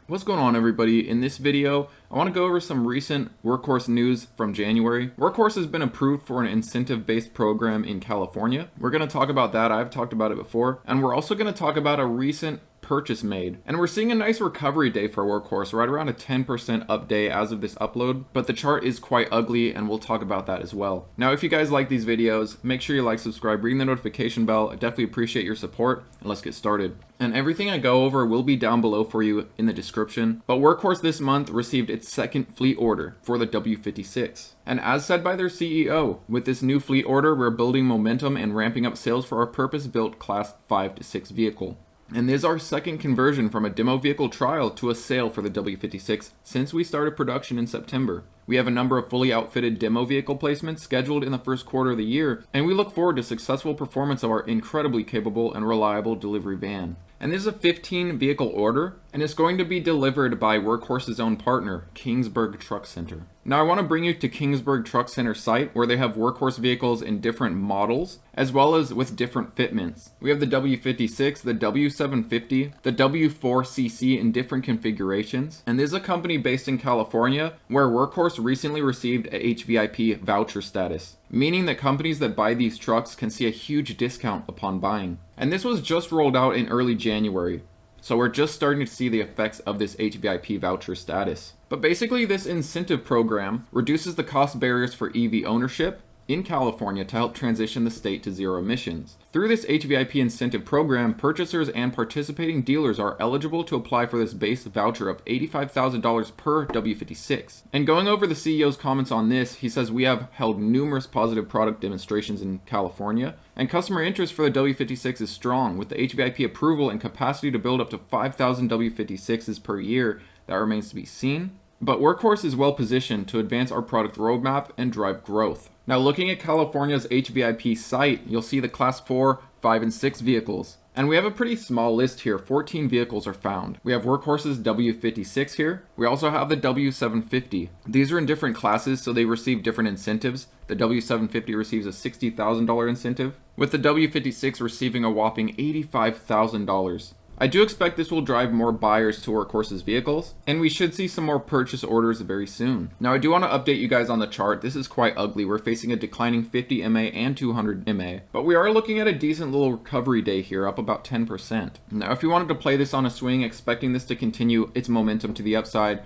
What's going on, everybody? In this video, I want to go over some recent Workhorse news from January. Workhorse has been approved for an incentive-based program in California. We're going to talk about that. I've talked about it before. And we're also going to talk about a recent purchase made. And we're seeing a nice recovery day for Workhorse, right around a 10% up day as of this upload. But the chart is quite ugly, and we'll talk about that as well. Now, if you guys like these videos, make sure you like, subscribe, ring the notification bell. I definitely appreciate your support, and let's get started. And everything I go over will be down below for you in the description. But Workhorse this month received its second fleet order for the W56. And as said by their CEO, with this new fleet order, we're building momentum and ramping up sales for our purpose-built class 5 to 6 vehicle. And this is our second conversion from a demo vehicle trial to a sale for the W56 since we started production in September. We have a number of fully outfitted demo vehicle placements scheduled in the first quarter of the year, and we look forward to successful performance of our incredibly capable and reliable delivery van. And this is a 15 vehicle order, and it's going to be delivered by Workhorse's own partner, Kingsburg Truck Center. Now I want to bring you to Kingsburg Truck Center site where they have Workhorse vehicles in different models, as well as with different fitments. We have the W56, the W750, the W4CC in different configurations, and this is a company based in California where Workhorse recently received a hvip voucher status, meaning that companies that buy these trucks can see a huge discount upon buying. And this was just rolled out in early January. So we're just starting to see the effects of this hvip voucher status. But basically this incentive program reduces the cost barriers for EV ownership in California to help transition the state to zero emissions. Through this hvip incentive program, purchasers and participating dealers are eligible to apply for this base voucher of $85,000 per W56. And going over the CEO's comments on this, he says, "We have held numerous positive product demonstrations in California, and customer interest for the W56 is strong. With the hvip approval and capacity to build up to 5,000 W56s per year, that remains to be seen. But Workhorse is well positioned to advance our product roadmap and drive growth." Now looking at California's hvip site, you'll see the class 4, 5, and 6 vehicles. And we have a pretty small list here. 14 vehicles are found. We have Workhorse's W56 here. We also have the W750. These are in different classes, so they receive different incentives. The W750 receives a $60,000 incentive, with the W56 receiving a whopping $85,000. I do expect this will drive more buyers to Workhorse's vehicles, and we should see some more purchase orders very soon. Now I do want to update you guys on the chart. This is quite ugly. We're facing a declining 50 MA and 200 MA, but we are looking at a decent little recovery day here, up about 10%. Now if you wanted to play this on a swing, expecting this to continue its momentum to the upside,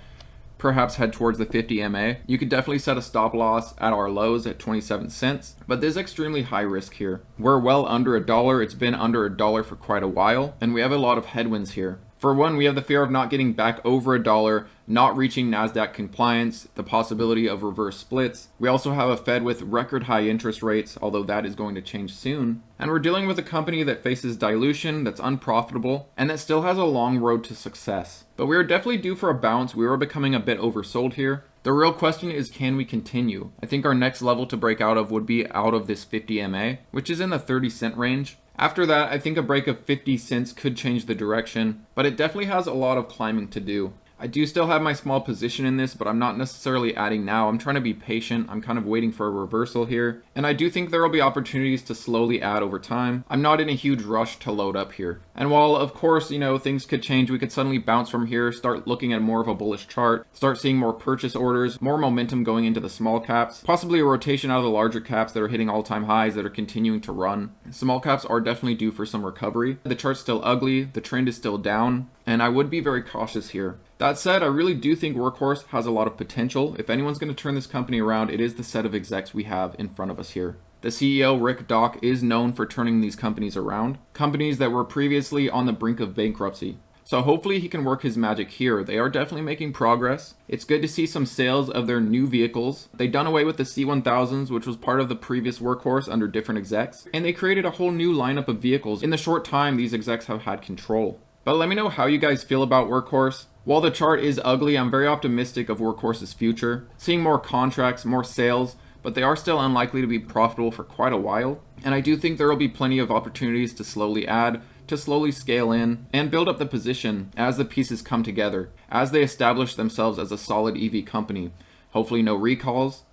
perhaps head towards the 50 MA. You could definitely set a stop loss at our lows at 27 cents, but there's extremely high risk here. We're well under $1. It's been under $1 for quite a while, and we have a lot of headwinds here. For one, we have the fear of not getting back over $1, not reaching NASDAQ compliance, the possibility of reverse splits. We also have a Fed with record high interest rates, although that is going to change soon. And we're dealing with a company that faces dilution, that's unprofitable, and that still has a long road to success. But we are definitely due for a bounce. We are becoming a bit oversold here. The real question is, can we continue? I think our next level to break out of would be out of this 50 MA, which is in the 30-cent range. After that, I think a break of 50 cents could change the direction, but it definitely has a lot of climbing to do. I do still have my small position in this, but I'm not necessarily adding now. I'm trying to be patient. I'm kind of waiting for a reversal here. And I do think there will be opportunities to slowly add over time. I'm not in a huge rush to load up here. And while, of course, things could change, we could suddenly bounce from here, start looking at more of a bullish chart, start seeing more purchase orders, more momentum going into the small caps, possibly a rotation out of the larger caps that are hitting all-time highs that are continuing to run. Small caps are definitely due for some recovery. The chart's still ugly. The trend is still down, and I would be very cautious here. That said, I really do think Workhorse has a lot of potential. If anyone's going to turn this company around, it is the set of execs we have in front of us here. The CEO, Rick Dock, is known for turning these companies around, companies that were previously on the brink of bankruptcy. So hopefully he can work his magic here. They are definitely making progress. It's good to see some sales of their new vehicles. They done away with the C1000s, which was part of the previous Workhorse under different execs, and they created a whole new lineup of vehicles in the short time these execs have had control. But let me know how you guys feel about Workhorse. While the chart is ugly, I'm very optimistic of Workhorse's future. Seeing more contracts, more sales, but they are still unlikely to be profitable for quite a while. And I do think there will be plenty of opportunities to slowly add, to slowly scale in, and build up the position as the pieces come together, as they establish themselves as a solid EV company. Hopefully no recalls,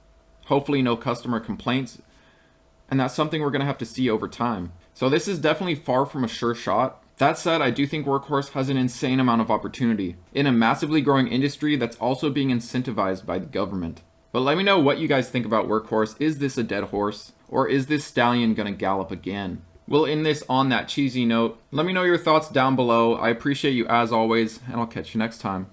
hopefully no customer complaints, and that's something we're going to have to see over time. So this is definitely far from a sure shot, That said, I do think Workhorse has an insane amount of opportunity in a massively growing industry that's also being incentivized by the government. But let me know what you guys think about Workhorse. Is this a dead horse? Or is this stallion gonna gallop again? We'll end this on that cheesy note. Let me know your thoughts down below. I appreciate you as always, and I'll catch you next time.